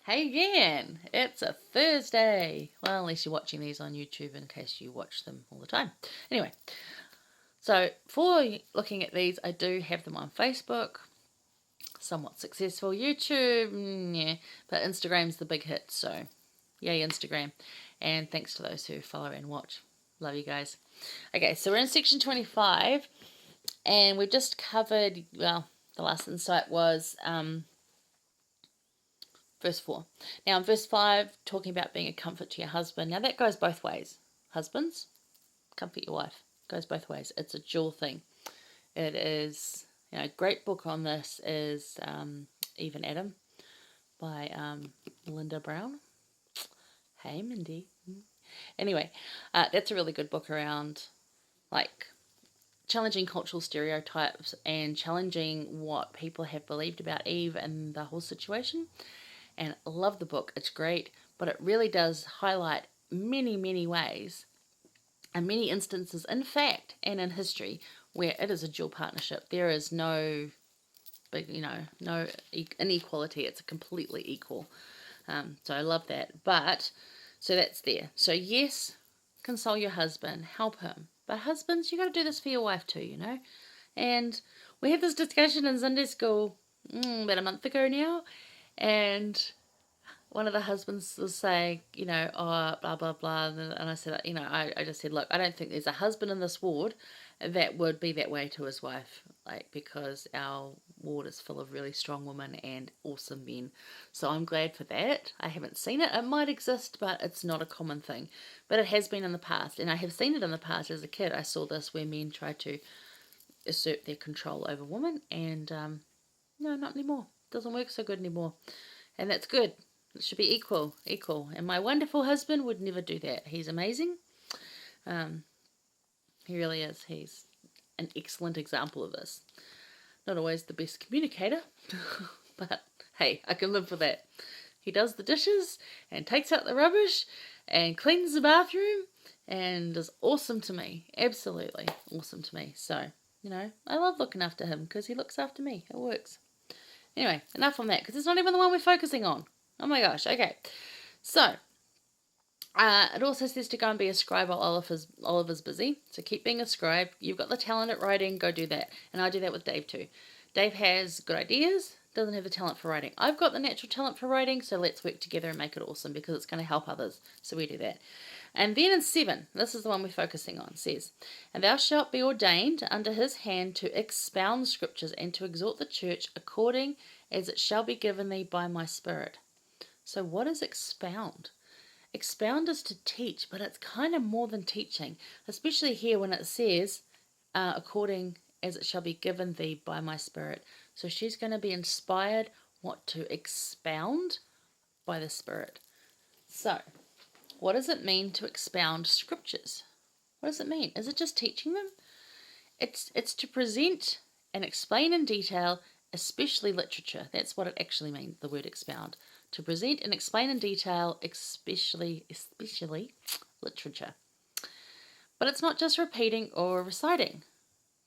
Hey again, it's a Thursday. Well, unless you're watching these on YouTube in case you watch them all the time. Anyway, so for looking at these, I do have them on Facebook. Somewhat successful. YouTube, yeah, but Instagram's the big hit, so yay Instagram. And thanks to those who follow and watch. Love you guys. Okay, so we're in section 25, and we've just covered, well, the last insight was verse 4. Now, in verse 5, talking about being a comfort to your husband. Now, that goes both ways. Husbands, comfort your wife. Goes both ways. It's a dual thing. It is, a great book on this is Even Adam by Linda Brown. Hey, Mindy. Anyway, that's a really good book around, challenging cultural stereotypes and challenging what people have believed about Eve and the whole situation. And I love the book. It's great, but it really does highlight many, many ways and many instances in fact and in history where it is a dual partnership. There is no no inequality. It's completely equal. So I love that. But, so that's there. So yes, console your husband, help him. But husbands, you got to do this for your wife too, And we had this discussion in Sunday school about a month ago now, and one of the husbands was saying, oh, blah, blah, blah. And I said, I just said, look, I don't think there's a husband in this ward that would be that way to his wife, because our ward is full of really strong women and awesome men. So I'm glad for that. I haven't seen it. It might exist, but it's not a common thing. But it has been in the past, and I have seen it in the past as a kid. I saw this where men try to assert their control over women, and no, not anymore. It doesn't work so good anymore. And that's good. It should be equal. And my wonderful husband would never do that. He's amazing. He really is. He's an excellent example of this. Not always the best communicator, but hey, I can live with that. He does the dishes and takes out the rubbish and cleans the bathroom and is awesome to me. Absolutely awesome to me. So, I love looking after him because he looks after me. It works. Anyway, enough on that because it's not even the one we're focusing on. Oh my gosh, okay. So, it also says to go and be a scribe while Oliver's busy. So keep being a scribe. You've got the talent at writing, go do that. And I do that with Dave too. Dave has good ideas, doesn't have the talent for writing. I've got the natural talent for writing, so let's work together and make it awesome because it's going to help others. So we do that. And then in 7, this is the one we're focusing on, says, and thou shalt be ordained under his hand to expound scriptures and to exhort the church according as it shall be given thee by my Spirit. So what is expound? Expound is to teach, but it's kind of more than teaching, especially here when it says, according as it shall be given thee by my Spirit. So she's going to be inspired what to expound by the Spirit. So, what does it mean to expound scriptures? What does it mean? Is it just teaching them? It's to present and explain in detail, especially literature. That's what it actually means, the word expound. To present and explain in detail, especially literature. But it's not just repeating or reciting.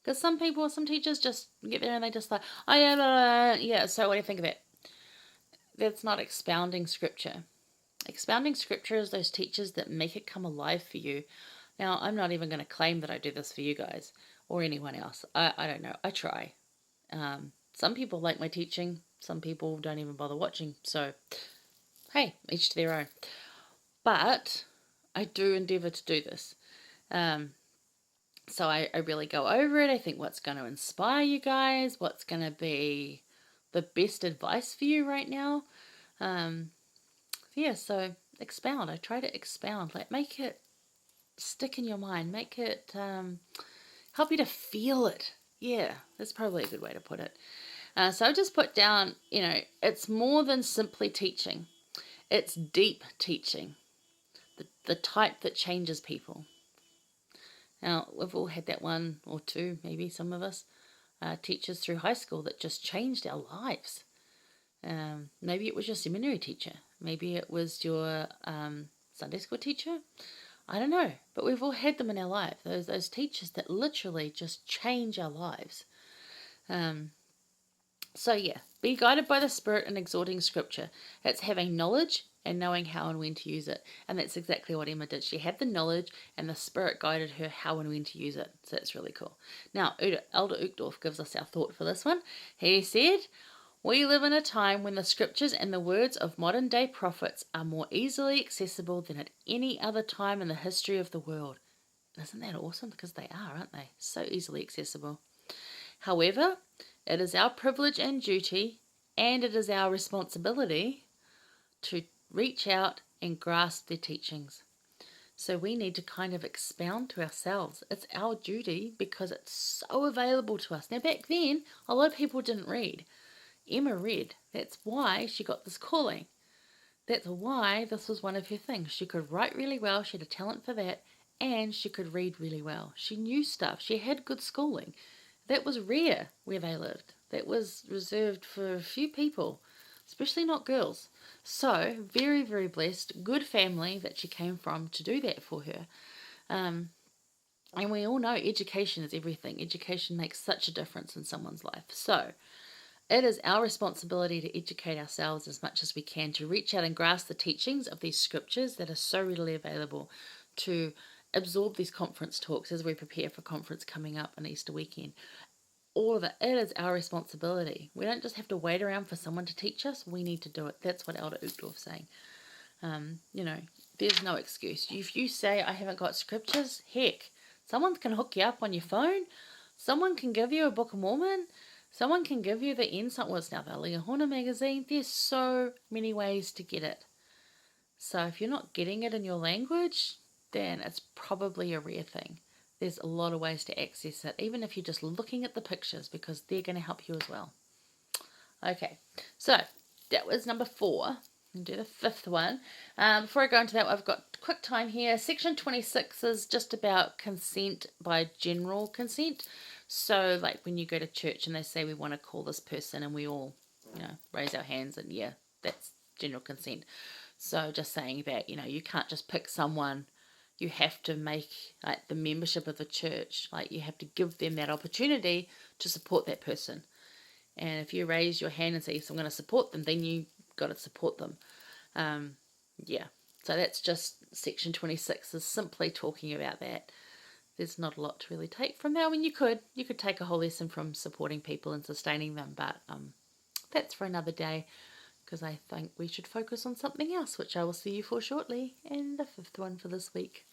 Because some teachers just get there and they just like, oh yeah, so what do you think of it? That's not expounding scripture. Expounding scripture is those teachers that make it come alive for you. Now, I'm not even going to claim that I do this for you guys or anyone else. I don't know. I try. Some people like my teaching. Some people don't even bother watching. So, hey, each to their own. But I do endeavour to do this. So I really go over it. I think what's going to inspire you guys. What's going to be the best advice for you right now. So expound. I try to expound. Make it stick in your mind. Make it help you to feel it. Yeah, that's probably a good way to put it. So I've just put down, it's more than simply teaching. It's deep teaching. The type that changes people. Now, we've all had that one or two, maybe some of us, teachers through high school that just changed our lives. Maybe it was your seminary teacher. Maybe it was your Sunday school teacher. I don't know. But we've all had them in our life. Those teachers that literally just change our lives. So yeah, Be guided by the Spirit in exhorting Scripture. It's having knowledge and knowing how and when to use it. And that's exactly what Emma did. She had the knowledge and the Spirit guided her how and when to use it. So that's really cool. Now, Elder Uchtdorf gives us our thought for this one. He said, we live in a time when the Scriptures and the words of modern day prophets are more easily accessible than at any other time in the history of the world. Isn't that awesome? Because they are, aren't they? So easily accessible. However, it is our privilege and duty, and it is our responsibility to reach out and grasp their teachings. So we need to kind of expound to ourselves. It's our duty because it's so available to us. Now, back then, a lot of people didn't read. Emma read. That's why she got this calling. That's why this was one of her things. She could write really well. She had a talent for that. And she could read really well. She knew stuff. She had good schooling. That was rare where they lived. That was reserved for a few people, especially not girls. So, very, very blessed, good family that she came from to do that for her. And we all know education is everything. Education makes such a difference in someone's life. So, it is our responsibility to educate ourselves as much as we can, to reach out and grasp the teachings of these scriptures that are so readily available, to absorb these conference talks as we prepare for conference coming up on Easter weekend. All of it is our responsibility. We don't just have to wait around for someone to teach us. We need to do it. That's what Elder Uchtdorf's saying. There's no excuse. If you say, I haven't got scriptures, heck, someone can hook you up on your phone. Someone can give you a Book of Mormon. Someone can give you the Ensign. Well, it's now the Leahona magazine. There's so many ways to get it. So if you're not getting it in your language, then it's probably a rare thing. There's a lot of ways to access it, even if you're just looking at the pictures, because they're going to help you as well. Okay, so that was number 4. I'll do the 5th one. Before I go into that, I've got quick time here. Section 26 is just about consent by general consent. So, like when you go to church and they say we want to call this person, and we all, raise our hands, and yeah, that's general consent. So, just saying that, you can't just pick someone. You have to make like the membership of the church. Like you have to give them that opportunity to support that person. And if you raise your hand and say, yes, I'm going to support them, then you got to support them. So that's just section 26 is simply talking about that. There's not a lot to really take from that. I mean, you could take a whole lesson from supporting people and sustaining them, but that's for another day, because I think we should focus on something else, which I will see you for shortly, and the 5th one for this week.